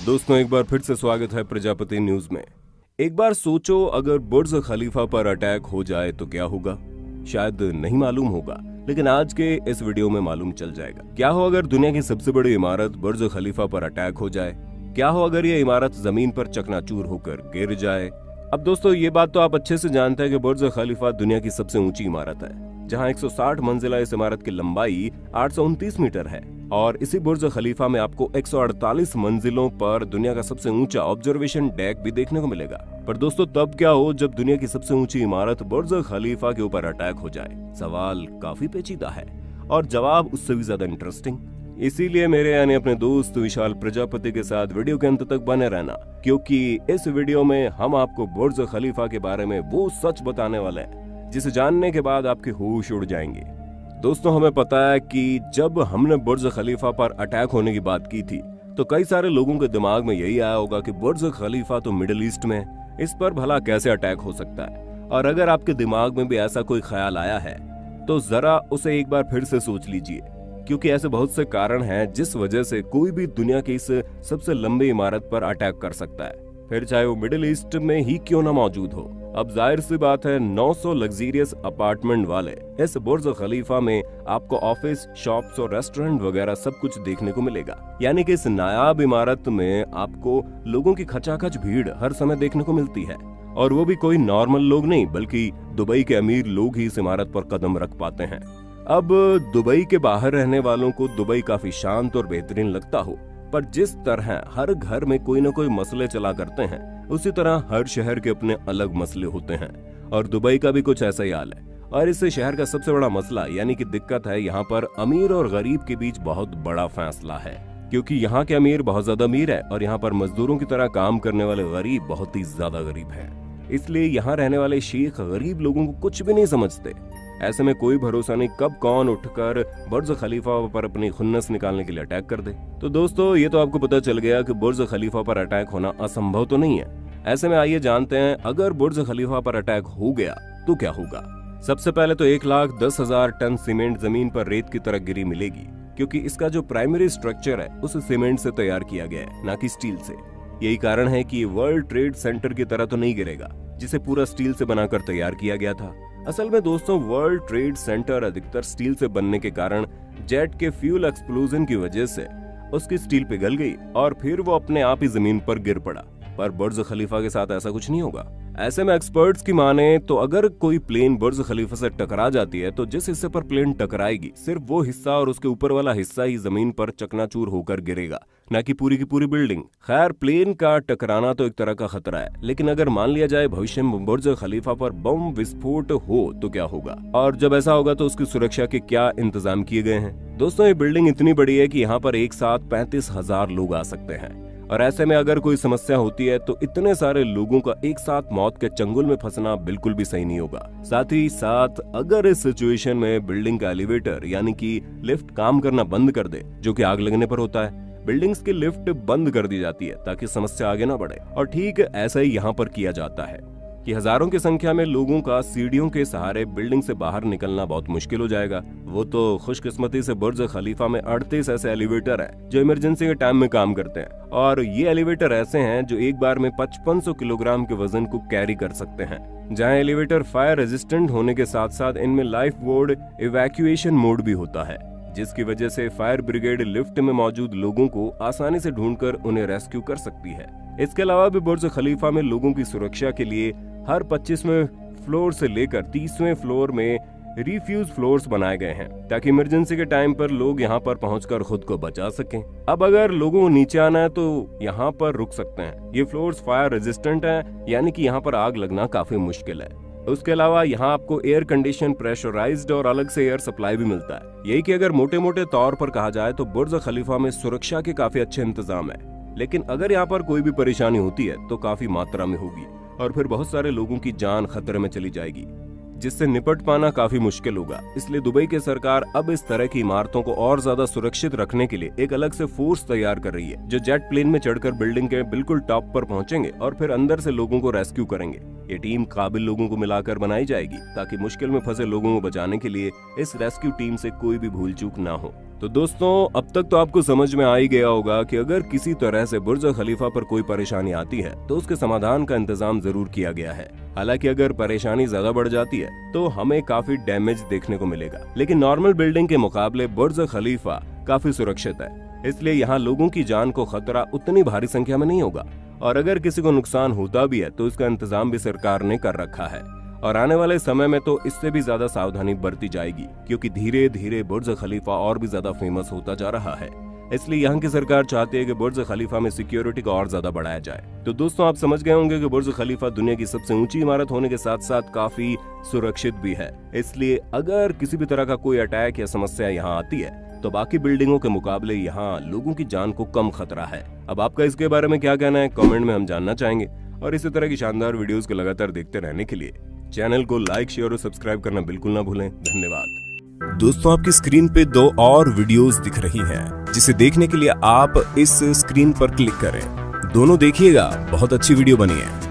दोस्तों, एक बार फिर से स्वागत है प्रजापति न्यूज में। एक बार सोचो, अगर बुर्ज खलीफा पर अटैक हो जाए तो क्या होगा। शायद नहीं मालूम होगा, लेकिन आज के इस वीडियो में मालूम चल जाएगा। क्या हो अगर दुनिया की सबसे बड़ी इमारत बुर्ज खलीफा पर अटैक हो जाए। क्या हो अगर ये इमारत जमीन पर चकनाचूर होकर गिर जाए। अब दोस्तों, ये बात तो आप अच्छे से जानते हैं कि बुर्ज खलीफा दुनिया की सबसे ऊंची इमारत है, जहां 160 मंजिला इस इमारत की लंबाई 829 मीटर है। और इसी बुर्ज खलीफा में आपको 148 मंजिलों पर दुनिया का सबसे ऊंचा ऑब्जर्वेशन डेक भी देखने को मिलेगा। पर दोस्तों, तब क्या हो जब दुनिया की सबसे ऊंची इमारत बुर्ज खलीफा के ऊपर अटैक हो जाए। सवाल काफी पेचीदा है और जवाब उससे भी ज्यादा इंटरेस्टिंग। इसीलिए मेरे यानी अपने दोस्त विशाल प्रजापति के साथ वीडियो के अंत तक बने रहना, क्योंकि इस वीडियो में हम आपको बुर्ज खलीफा के बारे में वो सच बताने वाले हैं जिसे जानने के बाद आपके होश उड़ जाएंगे। दोस्तों, हमें पता है कि जब हमने बुर्ज खलीफा पर अटैक होने की बात की थी तो कई सारे लोगों के दिमाग में यही आया होगा कि बुर्ज खलीफा तो मिडिल ईस्ट में है, इस पर भला कैसे अटैक हो सकता है। और अगर आपके दिमाग में भी ऐसा कोई ख्याल आया है तो जरा उसे एक बार फिर से सोच लीजिए, क्योंकि ऐसे बहुत से कारण हैं जिस वजह से कोई भी दुनिया की इस सबसे लंबी इमारत पर अटैक कर सकता है, फिर चाहे वो मिडिल ईस्ट में ही क्यों ना मौजूद हो। अब जाहिर सी बात है, 900 लग्जरियस अपार्टमेंट वाले इस बुर्ज खलीफा में आपको ऑफिस, शॉप्स और रेस्टोरेंट वगैरह सब कुछ देखने को मिलेगा। यानी कि इस नायाब इमारत में आपको लोगों की खचाखच भीड़ हर समय देखने को मिलती है, और वो भी कोई नॉर्मल लोग नहीं, बल्कि दुबई के अमीर लोग ही इस इमारत पर कदम रख पाते हैं। अब दुबई के बाहर रहने वालों को दुबई काफी शांत और बेहतरीन लगता हो, पर जिस तरह हर घर में कोई न कोई मसले चला करते हैं, उसी तरह हर शहर के अपने अलग मसले होते हैं, और दुबई का भी कुछ ऐसा ही हाल है। और इस शहर का सबसे बड़ा मसला यानी कि दिक्कत है, यहाँ पर अमीर और गरीब के बीच बहुत बड़ा फैसला है, क्योंकि यहाँ के अमीर बहुत ज्यादा अमीर है और यहाँ पर मजदूरों की तरह काम करने वाले गरीब बहुत ही ज्यादा गरीब है। इसलिए यहाँ रहने वाले शेख गरीब लोगों को कुछ भी नहीं समझते। ऐसे में कोई भरोसा नहीं कब कौन उठकर बुर्ज खलीफा पर अपनी खुन्नस निकालने के लिए अटैक कर दे। तो दोस्तों, ये तो आपको पता चल गया कि बुर्ज खलीफा पर अटैक होना असंभव तो नहीं है। ऐसे में आइए जानते हैं, अगर बुर्ज खलीफा पर अटैक हो गया तो क्या होगा। सबसे पहले तो 1,10,000 टन सीमेंट जमीन पर रेत की तरह गिरी मिलेगी, क्योंकि इसका जो प्राइमरी स्ट्रक्चर है उस सीमेंट से तैयार किया गया है, ना कि स्टील से। यही कारण है कि वर्ल्ड ट्रेड सेंटर की तरह तो नहीं गिरेगा, जिसे पूरा स्टील से बनाकर तैयार किया गया था। असल में दोस्तों, वर्ल्ड ट्रेड सेंटर अधिकतर स्टील से बनने के कारण जेट के फ्यूल एक्सप्लोजन की वजह से उसकी स्टील पिघल गई और फिर वो अपने आप ही जमीन पर गिर पड़ा। पर बुर्ज खलीफा के साथ ऐसा कुछ नहीं होगा। ऐसे में एक्सपर्ट्स की माने तो अगर कोई प्लेन बुर्ज खलीफा से टकरा जाती है तो जिस हिस्से पर प्लेन टकराएगी सिर्फ वो हिस्सा और उसके ऊपर वाला हिस्सा ही जमीन पर चकनाचूर होकर गिरेगा, न कि पूरी की पूरी बिल्डिंग। खैर, प्लेन का टकराना तो एक तरह का खतरा है, लेकिन अगर मान लिया जाए भविष्य में बुर्ज खलीफा पर बम विस्फोट हो तो क्या होगा, और जब ऐसा होगा तो उसकी सुरक्षा के क्या इंतजाम किए गए हैं। दोस्तों, ये बिल्डिंग इतनी बड़ी है कि यहाँ पर एक साथ 35,000 लोग आ सकते हैं, और ऐसे में अगर कोई समस्या होती है तो इतने सारे लोगों का एक साथ मौत के चंगुल में फंसना बिल्कुल भी सही नहीं होगा। साथ ही साथ अगर इस सिचुएशन में बिल्डिंग का एलिवेटर यानी कि लिफ्ट काम करना बंद कर दे, जो कि आग लगने पर होता है, बिल्डिंग्स की लिफ्ट बंद कर दी जाती है ताकि समस्या आगे ना बढ़े। और ठीक ऐसा ही यहाँ पर किया जाता है कि हजारों की संख्या में लोगों का सीढ़ियों के सहारे बिल्डिंग से बाहर निकलना बहुत मुश्किल हो जाएगा। वो तो खुशकिस्मती से बुर्ज खलीफा में 38 ऐसे एलिवेटर हैं जो इमरजेंसी के टाइम में काम करते हैं, और ये एलिवेटर ऐसे हैं जो एक बार में 5500 किलोग्राम के वजन को कैरी कर सकते हैं। जहां एलिवेटर फायर रेजिस्टेंट होने के साथ साथ इनमें लाइफ बोर्ड इवैक्यूएशन मोड भी होता है, जिसकी वजह से फायर ब्रिगेड लिफ्ट में मौजूद लोगों को आसानी से ढूंढकर उन्हें रेस्क्यू कर सकती है। इसके अलावा भी बुर्ज खलीफा में लोगों की सुरक्षा के लिए हर 25वें फ्लोर से लेकर 30वें फ्लोर में रिफ्यूज फ्लोर्स बनाए गए हैं, ताकि इमरजेंसी के टाइम पर लोग यहां पर पहुंचकर खुद को बचा सकें। अब अगर लोगों को नीचे आना है तो यहां पर रुक सकते हैं। ये फ्लोर्स फायर रेजिस्टेंट हैं, यानी कि यहां पर आग लगना काफी मुश्किल है। उसके अलावा यहाँ आपको एयर कंडीशन, प्रेशराइज्ड और अलग से एयर सप्लाई भी मिलता है। यही कि अगर मोटे मोटे तौर पर कहा जाए तो बुर्ज खलीफा में सुरक्षा के काफी अच्छे इंतजाम है, लेकिन अगर यहाँ पर कोई भी परेशानी होती है तो काफी मात्रा में होगी, और फिर बहुत सारे लोगों की जान खतरे में चली जाएगी, जिससे निपट पाना काफी मुश्किल होगा। इसलिए दुबई की सरकार अब इस तरह की इमारतों को और ज्यादा सुरक्षित रखने के लिए एक अलग से फोर्स तैयार कर रही है, जो जेट प्लेन में चढ़कर बिल्डिंग के बिल्कुल टॉप पर पहुंचेंगे और फिर अंदर से लोगों को रेस्क्यू करेंगे। ये टीम काबिल लोगों को मिलाकर बनाई जाएगी ताकि मुश्किल में फंसे लोगों को बचाने के लिए इस रेस्क्यू टीम से कोई भी भूल चूक ना हो। तो दोस्तों, अब तक तो आपको समझ में आ ही गया होगा कि अगर किसी तरह से बुर्ज खलीफा पर कोई परेशानी आती है तो उसके समाधान का इंतजाम जरूर किया गया है। हालांकि अगर परेशानी ज्यादा बढ़ जाती है तो हमें काफी डैमेज देखने को मिलेगा, लेकिन नॉर्मल बिल्डिंग के मुकाबले बुर्ज खलीफा काफी सुरक्षित है, इसलिए यहाँ लोगों की जान को खतरा उतनी भारी संख्या में नहीं होगा। और अगर किसी को नुकसान होता भी है तो इसका इंतजाम भी सरकार ने कर रखा है, और आने वाले समय में तो इससे भी ज्यादा सावधानी बरती जाएगी, क्योंकि धीरे धीरे बुर्ज खलीफा और भी ज्यादा फेमस होता जा रहा है। इसलिए यहाँ की सरकार चाहती है कि बुर्ज खलीफा में सिक्योरिटी को और ज्यादा बढ़ाया जाए। तो दोस्तों, आप समझ गए होंगे कि बुर्ज खलीफा दुनिया की सबसे ऊंची इमारत होने के साथ साथ काफी सुरक्षित भी है। इसलिए अगर किसी भी तरह का कोई अटैक या समस्या यहाँ आती है तो बाकी बिल्डिंगों के मुकाबले यहाँ लोगों की जान को कम खतरा है। अब आपका इसके बारे में क्या कहना है, कमेंट में हम जानना चाहेंगे। और इसी तरह की शानदार वीडियोस को लगातार देखते रहने के लिए चैनल को लाइक, शेयर और सब्सक्राइब करना बिल्कुल ना भूलें। धन्यवाद। दोस्तों, आपकी स्क्रीन पे 2 और वीडियोस दिख रही हैं, जिसे देखने के लिए आप इस स्क्रीन पर क्लिक करें। दोनों देखिएगा, बहुत अच्छी वीडियो बनी है।